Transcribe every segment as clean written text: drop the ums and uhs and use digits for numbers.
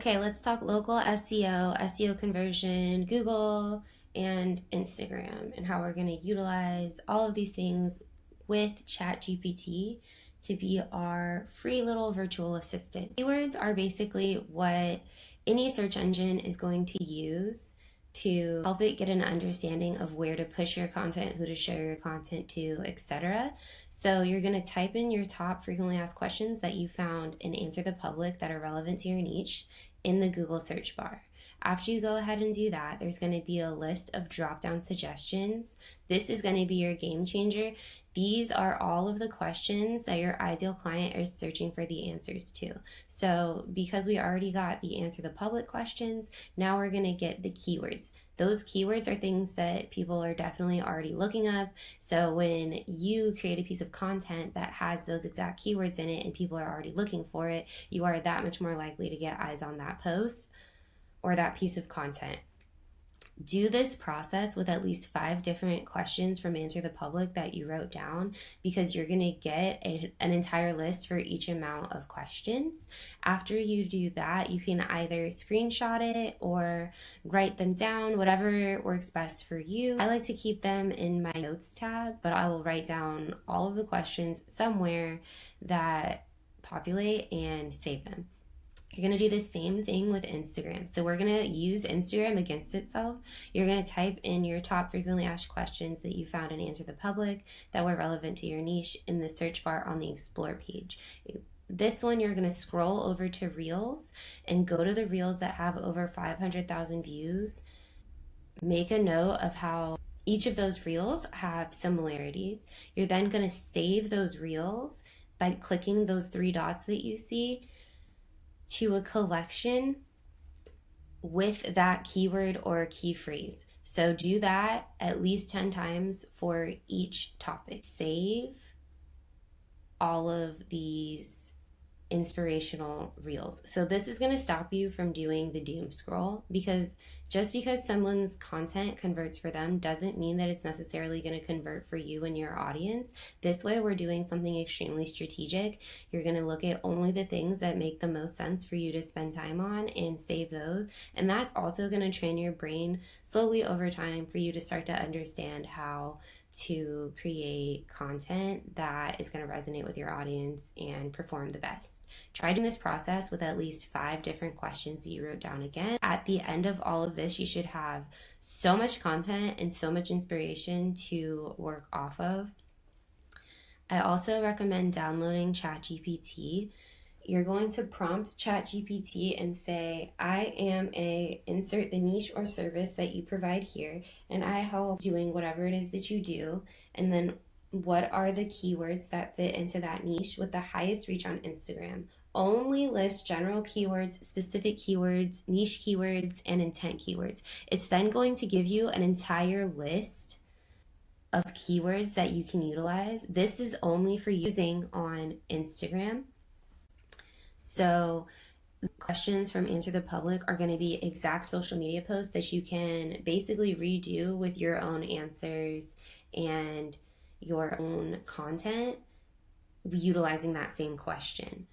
Okay, let's talk local SEO, SEO conversion, Google, and Instagram, and how we're going to utilize all of these things with ChatGPT to be our free little virtual assistant. Keywords are basically what any search engine is going to use to help it get an understanding of where to push your content, who to show your content to, etc. So you're going to type in your top frequently asked questions that you found and Answer the Public that are relevant to your niche in the Google search bar. After you go ahead and do that, there's going to be a list of drop-down suggestions. This is going to be your game changer. These are all of the questions that your ideal client is searching for the answers to. So because we already got the Answer the Public questions, now we're going to get the keywords. Those keywords are things that people are definitely already looking up. So when you create a piece of content that has those exact keywords in it and people are already looking for it, you are that much more likely to get eyes on that post or that piece of content. Do this process with at least 5 different questions from Answer the Public that you wrote down, because you're going to get an entire list for each amount of questions. After you do that, you can either screenshot it or write them down, whatever works best for you. I like to keep them in my notes tab, but I will write down all of the questions somewhere that populate and save them. You're going to do the same thing with Instagram. So we're going to use Instagram against itself. You're going to type in your top frequently asked questions that you found in Answer the Public that were relevant to your niche in the search bar on the Explore page. This one, you're going to scroll over to Reels and go to the Reels that have over 500,000 views. Make a note of how each of those Reels have similarities. You're then going to save those Reels by clicking those 3 dots that you see to a collection with that keyword or key phrase. So do that at least 10 times for each topic. Save all of these inspirational reels. So this is going to stop you from doing the doom scroll, because just because someone's content converts for them doesn't mean that it's necessarily going to convert for you and your audience. This way we're doing something extremely strategic. You're going to look at only the things that make the most sense for you to spend time on and save those. And that's also going to train your brain slowly over time for you to start to understand how to create content that is going to resonate with your audience and perform the best. Try doing this process with at least 5 different questions that you wrote down again. At the end of all of this, you should have so much content and so much inspiration to work off of. I also recommend downloading ChatGPT. You're going to prompt ChatGPT and say, I am insert the niche or service that you provide here, and I help doing whatever it is that you do. And then what are the keywords that fit into that niche with the highest reach on Instagram? Only list general keywords, specific keywords, niche keywords, and intent keywords. It's then going to give you an entire list of keywords that you can utilize. This is only for using on Instagram. So questions from Answer the Public are going to be exact social media posts that you can basically redo with your own answers and your own content utilizing that same question.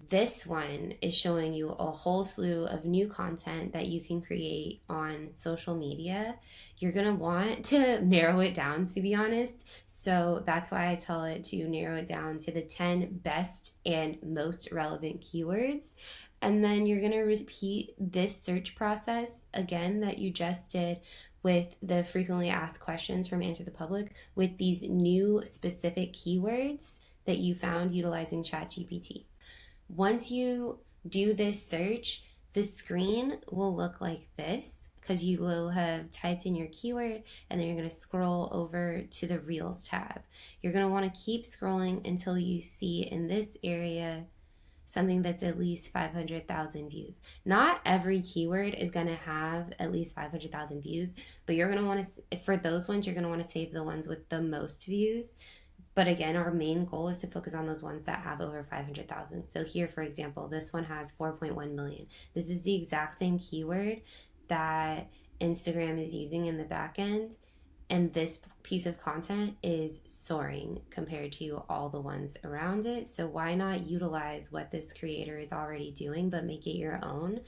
This one is showing you a whole slew of new content that you can create on social media. You're going to want to narrow it down, to be honest. So that's why I tell it to narrow it down to the 10 best and most relevant keywords. And then you're going to repeat this search process again that you just did with the frequently asked questions from Answer the Public with these new specific keywords that you found utilizing ChatGPT. Once you do this search, the screen will look like this, because you will have typed in your keyword and then you're going to scroll over to the Reels tab. You're going to want to keep scrolling until you see in this area something that's at least 500,000 views. Not every keyword is going to have at least 500,000 views, but you're going to want to, for those ones, you're going to want to save the ones with the most views. But again, our main goal is to focus on those ones that have over 500,000. So here, for example, this one has 4.1 million. This is the exact same keyword that Instagram is using in the back end, and this piece of content is soaring compared to all the ones around it. So why not utilize what this creator is already doing, but make it your own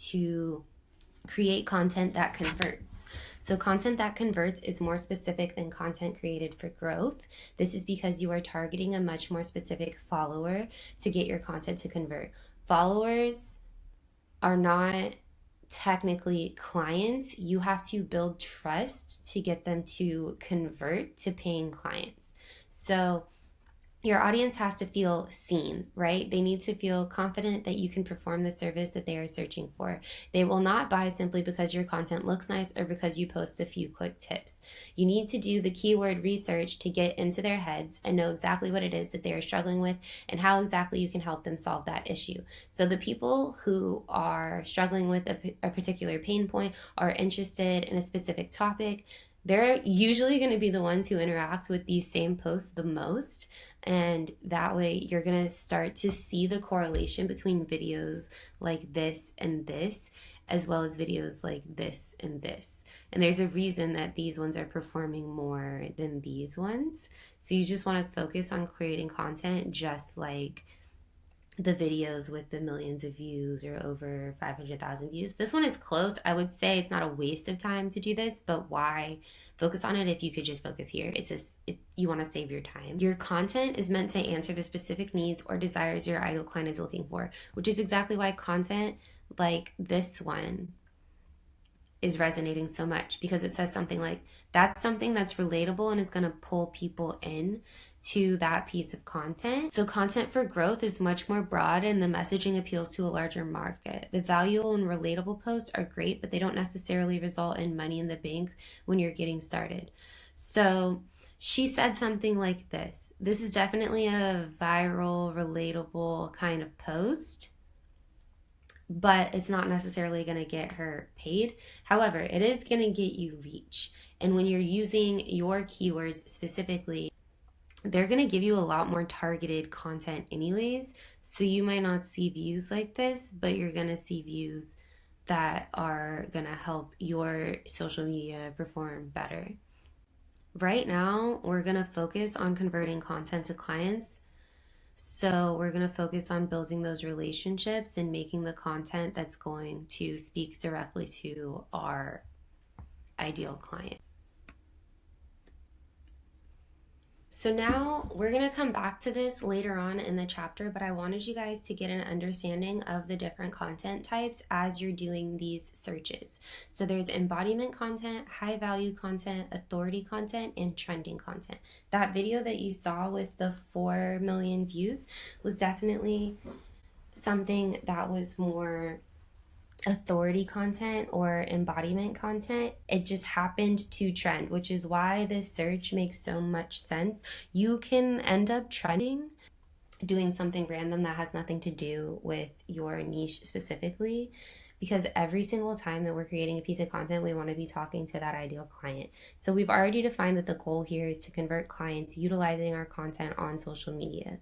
to create content that converts. So content that converts is more specific than content created for growth. This is because you are targeting a much more specific follower to get your content to convert. Followers are not technically clients. You have to build trust to get them to convert to paying clients. So your audience has to feel seen, right? They need to feel confident that you can perform the service that they are searching for. They will not buy simply because your content looks nice or because you post a few quick tips. You need to do the keyword research to get into their heads and know exactly what it is that they are struggling with and how exactly you can help them solve that issue. So the people who are struggling with a particular pain point are interested in a specific topic, they're usually going to be the ones who interact with these same posts the most. And that way you're going to start to see the correlation between videos like this and this, as well as videos like this and this. And there's a reason that these ones are performing more than these ones. So you just want to focus on creating content just like the videos with the millions of views or over 500,000 views. This one is close. I would say it's not a waste of time to do this, but why focus on it if you could just focus here? You want to save your time. Your content is meant to answer the specific needs or desires your ideal client is looking for, which is exactly why content like this one is resonating so much, because it says something like, that's something that's relatable and it's going to pull people in to that piece of content. So content for growth is much more broad and the messaging appeals to a larger market. The valuable and relatable posts are great, but they don't necessarily result in money in the bank when you're getting started. So she said something like this. This is definitely a viral, relatable kind of post, but it's not necessarily going to get her paid. However, it is going to get you reach. And when you're using your keywords specifically, they're going to give you a lot more targeted content anyways. So you might not see views like this, but you're going to see views that are going to help your social media perform better. Right now, we're going to focus on converting content to clients. So we're going to focus on building those relationships and making the content that's going to speak directly to our ideal client. So now we're going to come back to this later on in the chapter, but I wanted you guys to get an understanding of the different content types as you're doing these searches. So there's embodiment content, high value content, authority content, and trending content. That video that you saw with the 4 million views was definitely something that was more authority content or embodiment content. It just happened to trend, which is why this search makes so much sense. You can end up trending doing something random that has nothing to do with your niche specifically, because every single time that we're creating a piece of content, we want to be talking to that ideal client. So we've already defined that the goal here is to convert clients utilizing our content on social media.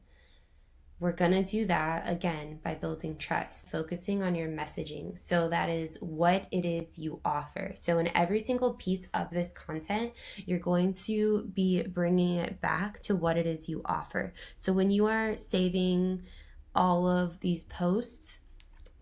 We're going to do that again by building trust, focusing on your messaging. So that is what it is you offer. So in every single piece of this content, you're going to be bringing it back to what it is you offer. So when you are saving all of these posts,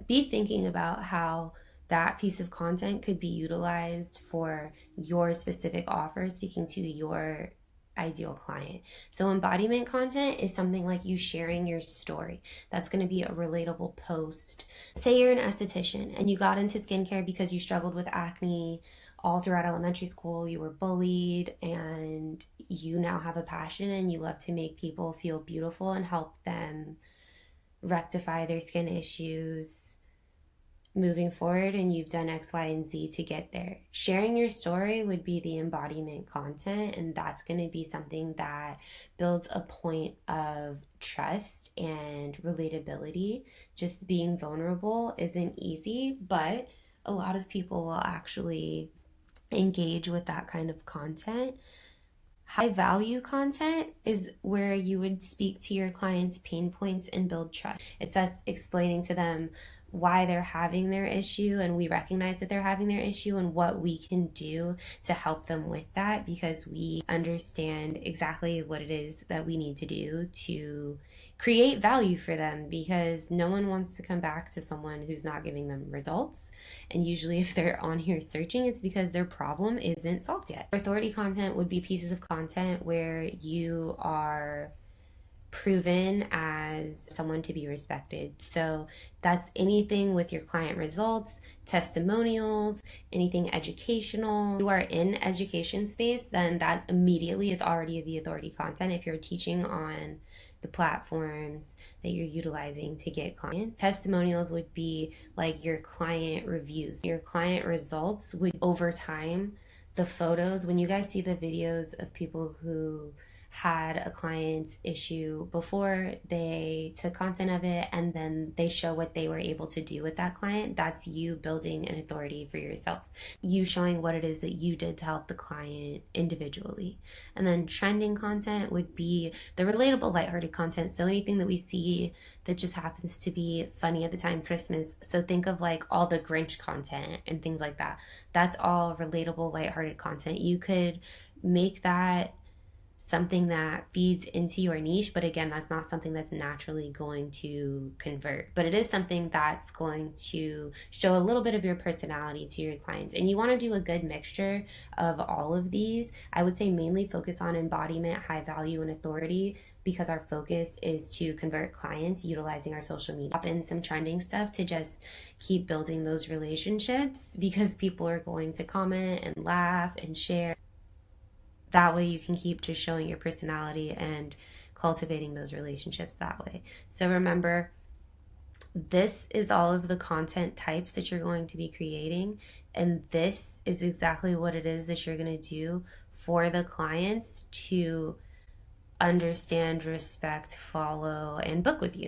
be thinking about how that piece of content could be utilized for your specific offer, speaking to your ideal client. So embodiment content is something like you sharing your story. That's going to be a relatable post. Say you're an esthetician and you got into skincare because you struggled with acne all throughout elementary school, you were bullied, and you now have a passion and you love to make people feel beautiful and help them rectify their skin issues moving forward, and you've done X, Y, and Z to get there. Sharing your story would be the embodiment content, and that's going to be something that builds a point of trust and relatability. Just being vulnerable isn't easy, but a lot of people will actually engage with that kind of content. High value content is where you would speak to your clients' pain points and build trust. It's us explaining to them why they're having their issue, and we recognize that they're having their issue and what we can do to help them with that, because we understand exactly what it is that we need to do to create value for them, because no one wants to come back to someone who's not giving them results. And usually if they're on here searching, it's because their problem isn't solved yet. Authority content would be pieces of content where you are proven as someone to be respected. So that's anything with your client results, testimonials, anything educational. If you are in education space, then that immediately is already the authority content. If you're teaching on the platforms that you're utilizing to get clients. Testimonials would be like your client reviews. Your client results would, over time, the photos, when you guys see the videos of people who had a client's issue before they took content of it and then they show what they were able to do with that client, that's you building an authority for yourself. You showing what it is that you did to help the client individually. And then trending content would be the relatable, lighthearted content. So anything that we see that just happens to be funny at the time Christmas. So think of like all the Grinch content and things like that. That's all relatable, lighthearted content. You could make that something that feeds into your niche, but again, that's not something that's naturally going to convert, but it is something that's going to show a little bit of your personality to your clients. And you want to do a good mixture of all of these. I would say mainly focus on embodiment, high value, and authority, because our focus is to convert clients utilizing our social media. Pop in some trending stuff to just keep building those relationships, because people are going to comment and laugh and share. That way you can keep just showing your personality and cultivating those relationships that way. So remember, this is all of the content types that you're going to be creating, and this is exactly what it is that you're going to do for the clients to understand, respect, follow, and book with you.